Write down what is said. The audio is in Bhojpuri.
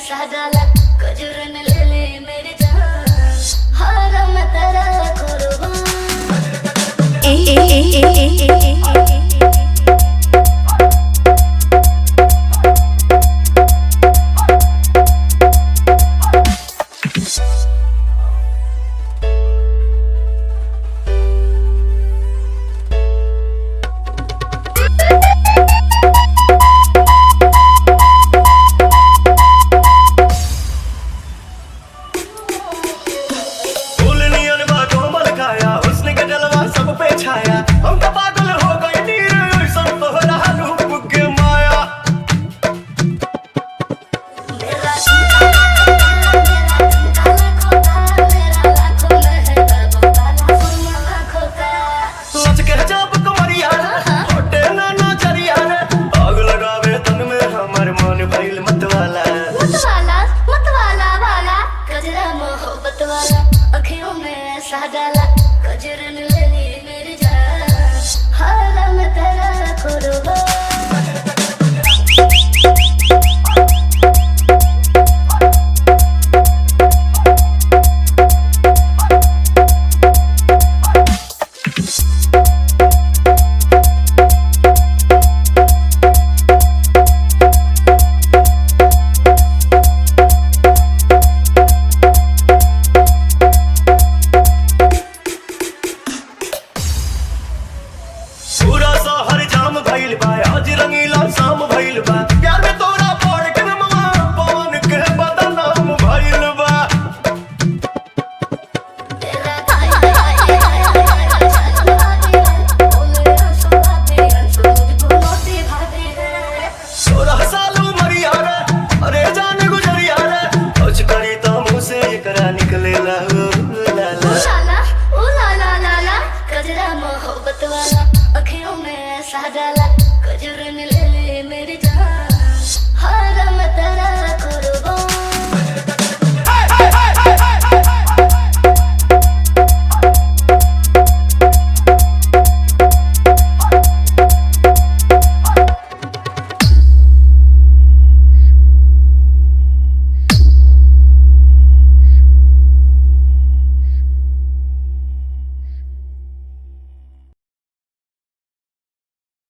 ऐसा डाला कजरन ले ले मेरी जान, हारा मैं तेरा कुर्बान। हम तो पागल हो गए नीर सब तोहरा रूप के माया। मेरा सच के जब कमरिया होटे ना नजरिया रे, आग लगावे तन में हमार मन भइल मतवाला। मतवाला मतवाला वाला कजरा मोहब्बत वाला, अखियों में ऐसा डाला कजरन